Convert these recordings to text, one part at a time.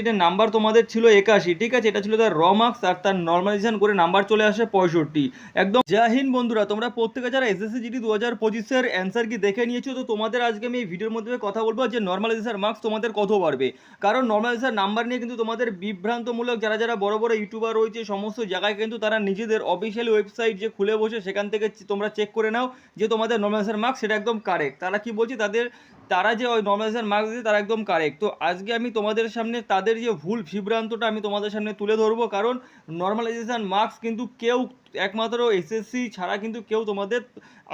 এটা নাম্বার তোমাদের ছিল 81, ঠিক আছে, এটা ছিল তার র মার্কস, আর তার নর্মালাইজেশন করে নাম্বার চলে আসে 65। একদম জয় হিন্দ বন্ধুরা, তোমরা প্রত্যেকে যারা এসএসসি জিডি 2025-এর অ্যান্সার কি দেখে নিয়েছো, তো তোমাদের আজকে আমি এই ভিডিওর মধ্যে কথা বলবো যে নর্মালাইজেশন মার্কস তোমাদের কত বাড়বে। কারণ নর্মালাইজেশন নাম্বার নিয়ে কিন্তু তোমাদের বিভ্রান্তমূলক যারা যারা বড় বড় ইউটিউবার রয়েছে সমস্ত জায়গায় কিন্তু তারা নিজেদের অফিসিয়াল ওয়েবসাইট যে খুলে বসে সেখান থেকে তোমরা চেক করে নাও যে তোমাদের নর্মালাইজেশন মার্কস সেটা একদম কারেক্ট। তারা কি বলছে, তারা যে ওই নর্মালাইজেশন মার্কস দিয়েছে তারা একদম কারেক্ট। তো আজকে আমি তোমাদের সামনে তাদের যে ভুল বিভ্রান্তটা আমি তোমাদের সামনে তুলে ধরবো। কারণ নর্মালাইজেশন মার্কস কিন্তু কেউ, একমাত্র এসএসসি ছাড়া কিন্তু কেউ তোমাদের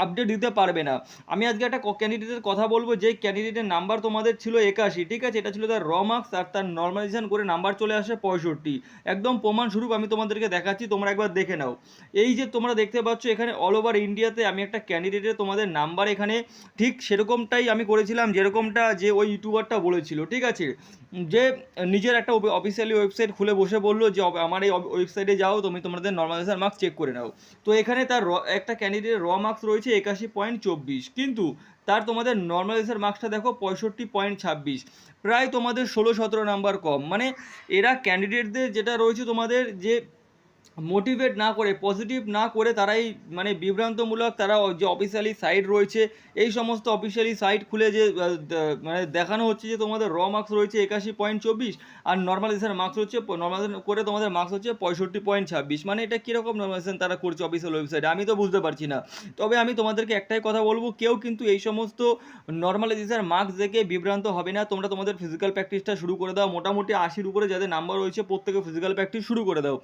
আপডেট দিতে পারবে না। আমি আজকে একটা ক্যান্ডিডেটের কথা বলবো যে ক্যান্ডিডেটের নাম্বার তোমাদের ছিল 81, ঠিক আছে, এটা ছিল তার র মার্কস, আর তার নর্মালাইজেশন করে নাম্বার চলে আসে 65। একদম প্রমাণস্বরূপ আমি তোমাদেরকে দেখাচ্ছি, তোমরা একবার দেখে নাও। এই যে তোমরা দেখতে পাচ্ছ এখানে অল ওভার ইন্ডিয়াতে আমি একটা ক্যান্ডিডেটের তোমাদের নাম্বার এখানে ঠিক সেরকমটাই আমি করেছিলাম যেরকমটা যে ওই ইউটিউবারটা বলেছিল, ঠিক আছে, যে নিজের একটা অফিসিয়ালি ওয়েবসাইট খুলে বসে বললো যে আমার এই ওয়েবসাইটে যাও, তুমি তোমাদের নর্মালাইজেশন মার্কস চেক করে নাও। তো এখানে তার একটা ক্যান্ডিডেটের র মার্কস রয়েছে 81.24, কিন্তু তার তোমাদের নর্মালাইজেশন মার্কসটা দেখো 65.26, প্রায় তোমাদের 16-17 নাম্বার কম। মানে এরা ক্যান্ডিডেটদের যেটা রয়েছে তোমাদের যে মোটিভেট না করে, পজিটিভ না করে, তারাই মানে বিভ্রান্তমূলক, তারা যে অফিসিয়ালি সাইট রয়েছে এই সমস্ত অফিসিয়ালি সাইট খুলে যে মানে দেখানো হচ্ছে যে তোমাদের র মার্কস রয়েছে 81.24 আর নর্মালাইজেশন মার্কস হচ্ছে, নর্মালাইজেশন করে তোমাদের মার্কস হচ্ছে 65.26। মানে এটা কীরকম নর্মালাইজেশন তারা করছে অফিসিয়াল ওয়েবসাইটে, আমি তো বুঝতে পারছি না। তবে আমি তোমাদেরকে একটাই কথা বলবো, কেউ কিন্তু এই সমস্ত নর্মালাইজেশন মার্কস দেখে বিভ্রান্ত হবে না। তোমরা তোমাদের ফিজিক্যাল প্র্যাকটিসটা শুরু করে দাও। মোটামুটি 80-র উপরে যাদের নাম্বার রয়েছে প্রত্যেকে ফিজিক্যাল প্র্যাকটিস শুরু করে দাও।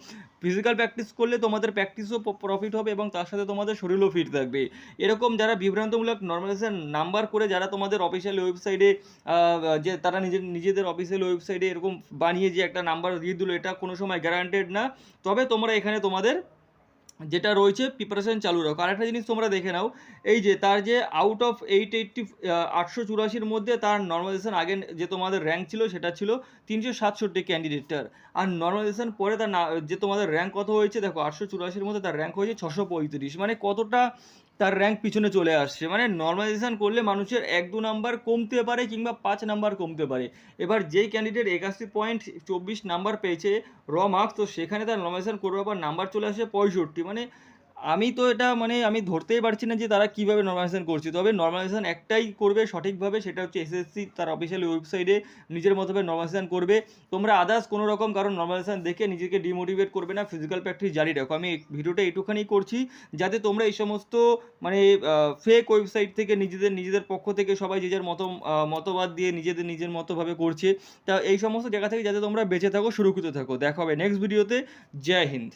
ফিজিক্যাল প্র্যাকটিস করলে তোমাদের প্র্যাকটিসও প্রফিট হবে এবং তার সাথে তোমাদের শরীরও ফিট থাকবে। এরকম যারা বিভ্রান্তমূলক নর্মালাইজেশন নাম্বার করে যারা তোমাদের অফিসিয়াল ওয়েবসাইটে যে তারা নিজেদের অফিসিয়াল ওয়েবসাইটে এরকম বানিয়ে যে একটা নাম্বার দিয়ে দিল, এটা কোনো সময় গ্যারান্টেড না। তবে তোমরা এখানে তোমাদের যেটা রয়েছে প্রিপারেশন চালু রাখো। আরেকটা জিনিস তোমরা দেখে নাও, এই যে তার যে আউট অফ 884-র মধ্যে তার নর্মালাইজেশন আগে যে তোমাদের র্যাঙ্ক ছিল সেটা ছিল 367 ক্যান্ডিডেটটার, আর নর্মালাইজেশন পরে তার যে তোমাদের র্যাঙ্ক কত হয়েছে দেখো, 884-র মধ্যে তার র্যাঙ্ক হয়েছে 635। মানে কতটা তার র্যাঙ্ক পিছনে চলে আসছে। মানে নর্মালাইজেশন করলে মানুষের 1-2 নাম্বার কমতে পারে কিংবা 5 নাম্বার কমতে পারে। এবার যেই ক্যান্ডিডেট 81.24 নাম্বার পেয়েছে র মার্কস, তো সেখানে তার নর্মালাইজেশন করবার পর নাম্বার চলে আসে 65। মানে আমি তো এটা মানে আমি ধরতেই পারছি না যে তারা কীভাবে নর্মালাইজেশন করছে। তবে নর্মালাইজেশন একটাই করবে সঠিকভাবে, সেটা হচ্ছে এসএসসি তার অফিসিয়াল ওয়েবসাইটে নিজের মতোভাবে নর্মালাইজেশন করবে। তোমরা আদার্স কোনো রকম কারণ নর্মালাইজেশন দেখে নিজেকে ডিমোটিভেট করবে না, ফিজিক্যাল প্র্যাকটিস জারি রাখো। আমি ভিডিওটা এইটুখানি করছি যাতে তোমরা এই সমস্ত মানে ফেক ওয়েবসাইট থেকে নিজেদের পক্ষ থেকে সবাই যে যার মতবাদ দিয়ে নিজের মতোভাবে করছে, তা এই সমস্ত জায়গা থেকে যাতে তোমরা বেঁচে থাকো, সুরক্ষিত থাকো। দেখা হবে নেক্সট ভিডিওতে। জয় হিন্দ।